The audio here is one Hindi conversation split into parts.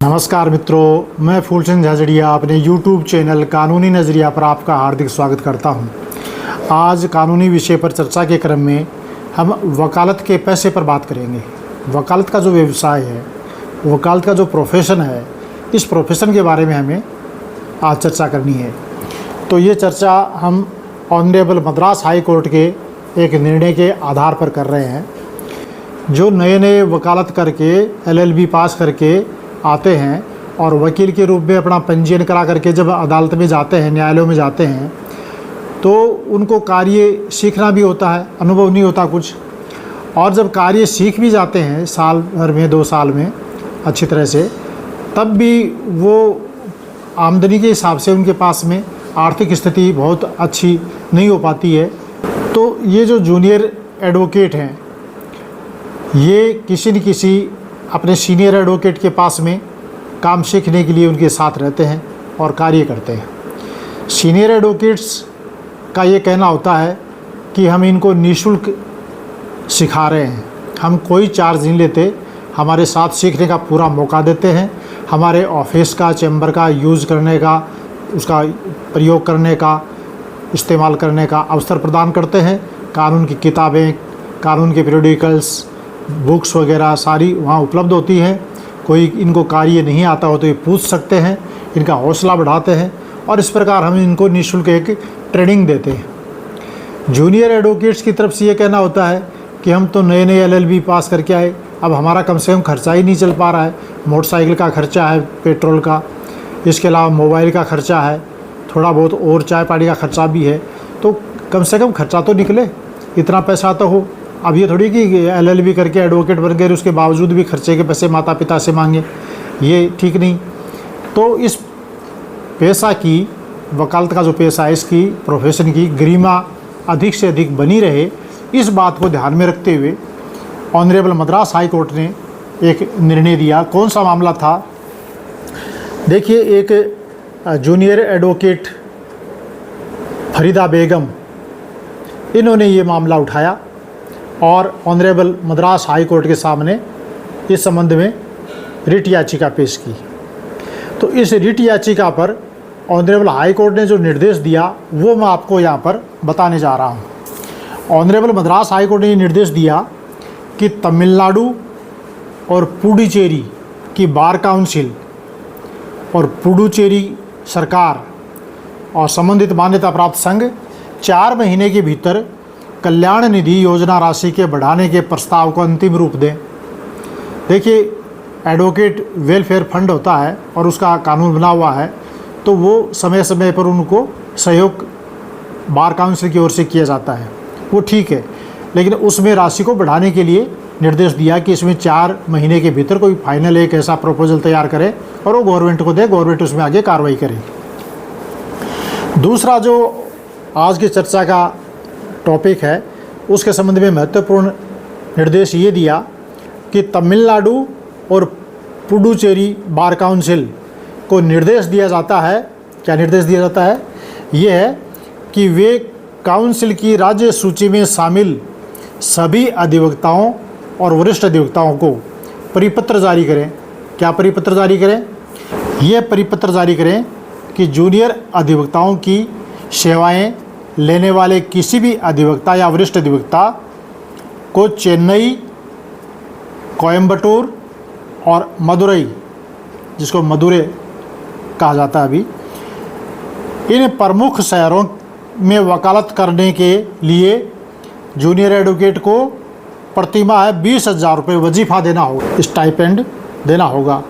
नमस्कार मित्रों, मैं फूलचंद झाझड़िया अपने YouTube चैनल कानूनी नज़रिया पर आपका हार्दिक स्वागत करता हूं। आज कानूनी विषय पर चर्चा के क्रम में हम वकालत के पैसे पर बात करेंगे। वकालत का जो व्यवसाय है, वकालत का जो प्रोफेशन है, इस प्रोफेशन के बारे में हमें आज चर्चा करनी है। तो ये चर्चा हम ऑनरेबल मद्रास हाई कोर्ट के एक निर्णय के आधार पर कर रहे हैं। जो नए नए वकालत करके LLB पास करके आते हैं और वकील के रूप में अपना पंजीयन करा करके जब अदालत में जाते हैं, न्यायालयों में जाते हैं, तो उनको कार्य सीखना भी होता है, अनुभव नहीं होता कुछ। और जब कार्य सीख भी जाते हैं साल भर में, 2 साल में अच्छी तरह से, तब भी वो आमदनी के हिसाब से उनके पास में आर्थिक स्थिति बहुत अच्छी नहीं हो पाती है। तो ये जो जूनियर एडवोकेट हैं, ये किसी न किसी अपने सीनियर एडवोकेट के पास में काम सीखने के लिए उनके साथ रहते हैं और कार्य करते हैं। सीनियर एडवोकेट्स का ये कहना होता है कि हम इनको निःशुल्क सिखा रहे हैं, हम कोई चार्ज नहीं लेते, हमारे साथ सीखने का पूरा मौका देते हैं, हमारे ऑफिस का, चैम्बर का यूज़ करने का, उसका प्रयोग करने का, इस्तेमाल करने का अवसर प्रदान करते हैं। कानून की किताबें, कानून के पीरियडिकल्स, बुक्स वगैरह सारी वहाँ उपलब्ध होती हैं। कोई इनको कार्य नहीं आता हो तो ये पूछ सकते हैं, इनका हौसला बढ़ाते हैं और इस प्रकार हम इनको निःशुल्क एक ट्रेनिंग देते हैं। जूनियर एडवोकेट्स की तरफ से ये कहना होता है कि हम तो नए नए LLB पास करके आए, अब हमारा कम से कम खर्चा ही नहीं चल पा रहा है। मोटरसाइकिल का खर्चा है, पेट्रोल का, इसके अलावा मोबाइल का खर्चा है, थोड़ा बहुत और चाय पानी का खर्चा भी है, तो कम से कम खर्चा तो निकले, इतना पैसा तो हो। अब ये थोड़ी कि LLB करके एडवोकेट बन गए, उसके बावजूद भी खर्चे के पैसे माता पिता से मांगे, ये ठीक नहीं। तो इस पेशा की, वकालत का जो पेशा है, इसकी प्रोफेशन की गरिमा अधिक से अधिक बनी रहे, इस बात को ध्यान में रखते हुए ऑनरेबल मद्रास हाई कोर्ट ने एक निर्णय दिया। कौन सा मामला था? देखिए, एक जूनियर एडवोकेट फरीदा बेगम, इन्होंने ये मामला उठाया और ऑनरेबल मद्रास हाई कोर्ट के सामने इस संबंध में रिट याचिका पेश की। तो इस रिट याचिका पर ऑनरेबल हाई कोर्ट ने जो निर्देश दिया वो मैं आपको यहाँ पर बताने जा रहा हूँ। ऑनरेबल मद्रास हाई कोर्ट ने ये निर्देश दिया कि तमिलनाडु और पुडुचेरी की बार काउंसिल और पुडुचेरी सरकार और संबंधित मान्यता प्राप्त संघ 4 महीने के भीतर कल्याण निधि योजना राशि के बढ़ाने के प्रस्ताव को अंतिम रूप दें। देखिए, एडवोकेट वेलफेयर फंड होता है और उसका कानून बना हुआ है, तो वो समय समय पर उनको सहयोग बार काउंसिल की ओर से किया जाता है, वो ठीक है, लेकिन उसमें राशि को बढ़ाने के लिए निर्देश दिया कि इसमें 4 महीने के भीतर कोई फाइनल एक ऐसा प्रपोजल तैयार करे और वो गवर्नमेंट को दे, गवर्नमेंट उसमें आगे कार्रवाई करे। दूसरा जो आज की चर्चा का टॉपिक है, उसके संबंध में महत्वपूर्ण निर्देश ये दिया कि तमिलनाडु और पुडुचेरी बार काउंसिल को निर्देश दिया जाता है। क्या निर्देश दिया जाता है? ये है कि वे काउंसिल की राज्य सूची में शामिल सभी अधिवक्ताओं और वरिष्ठ अधिवक्ताओं को परिपत्र जारी करें। क्या परिपत्र जारी करें? ये परिपत्र जारी करें कि जूनियर अधिवक्ताओं की सेवाएं लेने वाले किसी भी अधिवक्ता या वरिष्ठ अधिवक्ता को चेन्नई, कोयम्बटूर और मदुरई, जिसको मदुरै कहा जाता है अभी, इन प्रमुख शहरों में वकालत करने के लिए जूनियर एडवोकेट को प्रतिमाह 20,000 रुपये वजीफ़ा देना होगा, स्टाइपेंड देना होगा।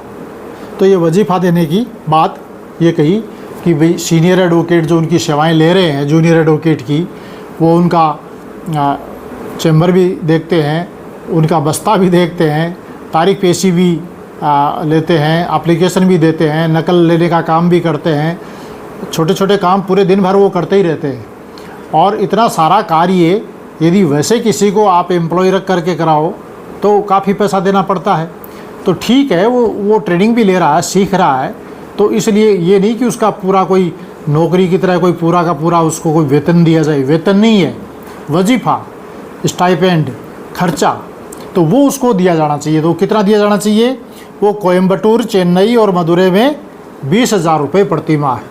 तो ये वजीफ़ा देने की बात ये कही कि भाई सीनियर एडवोकेट जो उनकी सेवाएं ले रहे हैं जूनियर एडवोकेट की, वो उनका चैम्बर भी देखते हैं, उनका बस्ता भी देखते हैं, तारीख पेशी भी लेते हैं, एप्लीकेशन भी देते हैं, नकल लेने का काम भी करते हैं, छोटे छोटे काम पूरे दिन भर वो करते ही रहते हैं। और इतना सारा कार्य यदि वैसे किसी को आप एम्प्लॉय रख करके कराओ तो काफ़ी पैसा देना पड़ता है। तो ठीक है, वो ट्रेनिंग भी ले रहा है, सीख रहा है, तो इसलिए ये नहीं कि उसका पूरा कोई नौकरी की तरह कोई पूरा का पूरा उसको कोई वेतन दिया जाए, वेतन नहीं है, वजीफ़ा, स्टाइपेंड, खर्चा, तो वो उसको दिया जाना चाहिए। तो कितना दिया जाना चाहिए? वो कोयम्बटूर, चेन्नई और मदुरै में 20,000 रुपये प्रति माह है।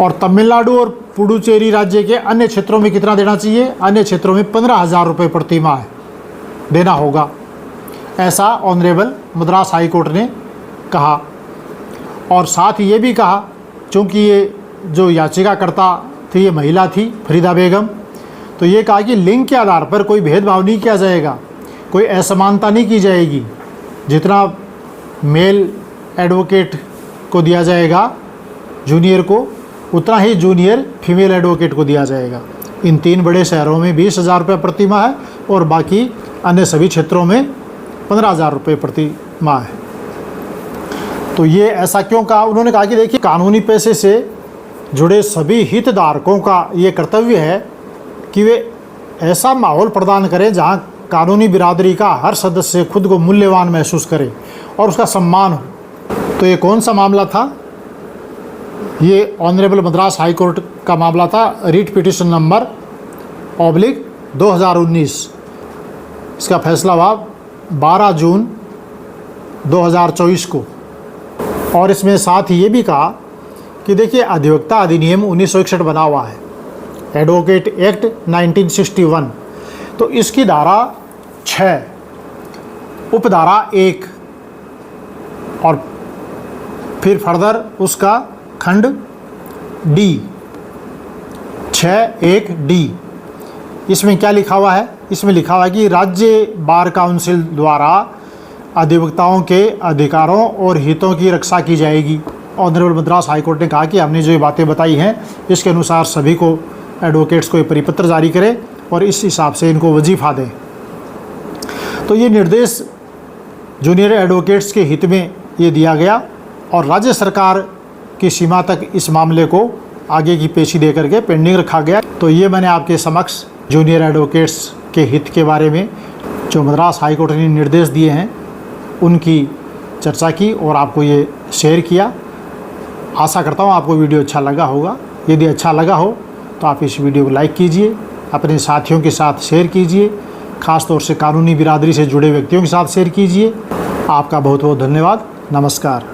और तमिलनाडु और पुडुचेरी राज्य के अन्य क्षेत्रों में कितना देना चाहिए? अन्य क्षेत्रों में 15,000 रुपये प्रति माह देना होगा, ऐसा ऑनरेबल मद्रास हाई कोर्ट ने कहा। और साथ ये भी कहा, चूँकि ये जो याचिकाकर्ता थी ये महिला थी, फरीदा बेगम, तो ये कहा कि लिंग के आधार पर कोई भेदभाव नहीं किया जाएगा, कोई असमानता नहीं की जाएगी। जितना मेल एडवोकेट को दिया जाएगा जूनियर को, उतना ही जूनियर फीमेल एडवोकेट को दिया जाएगा। इन 3 बड़े शहरों में 20,000 रुपये प्रति माह है और बाकी अन्य सभी क्षेत्रों में 15,000 रुपये प्रति माह है। तो ये ऐसा क्यों कहा? उन्होंने कहा कि देखिए, कानूनी पेशे से जुड़े सभी हितधारकों का ये कर्तव्य है कि वे ऐसा माहौल प्रदान करें जहां कानूनी बिरादरी का हर सदस्य खुद को मूल्यवान महसूस करे और उसका सम्मान हो। तो ये कौन सा मामला था? ये ऑनरेबल मद्रास हाई कोर्ट का मामला था, रिट पिटिशन नंबर /2019। इसका फैसला हुआ 12 जून 2024 को। और इसमें साथ ही ये भी कहा कि देखिए, अधिवक्ता अधिनियम 1961 बना हुआ है, एडवोकेट एक्ट 1961। तो इसकी धारा 6, उपधारा 1 और फिर फर्दर उसका खंड डी, 6(1)(d), इसमें क्या लिखा हुआ है? इसमें लिखा हुआ है कि राज्य बार काउंसिल द्वारा अधिवक्ताओं के अधिकारों और हितों की रक्षा की जाएगी। ऑनरेबल मद्रास हाई कोर्ट ने कहा कि हमने जो ये बातें बताई हैं इसके अनुसार सभी को, एडवोकेट्स को, ये परिपत्र जारी करें और इस हिसाब से इनको वजीफ़ा दें। तो ये निर्देश जूनियर एडवोकेट्स के हित में ये दिया गया और राज्य सरकार की सीमा तक इस मामले को आगे की पेशी दे करके पेंडिंग रखा गया। तो ये मैंने आपके समक्ष जूनियर एडवोकेट्स के हित के बारे में जो मद्रास हाई कोर्ट ने निर्देश दिए हैं उनकी चर्चा की और आपको ये शेयर किया। आशा करता हूँ आपको वीडियो अच्छा लगा होगा। यदि अच्छा लगा हो तो आप इस वीडियो को लाइक कीजिए, अपने साथियों के साथ शेयर कीजिए, ख़ास तौर से कानूनी बिरादरी से जुड़े व्यक्तियों के साथ शेयर कीजिए। आपका बहुत बहुत धन्यवाद। नमस्कार।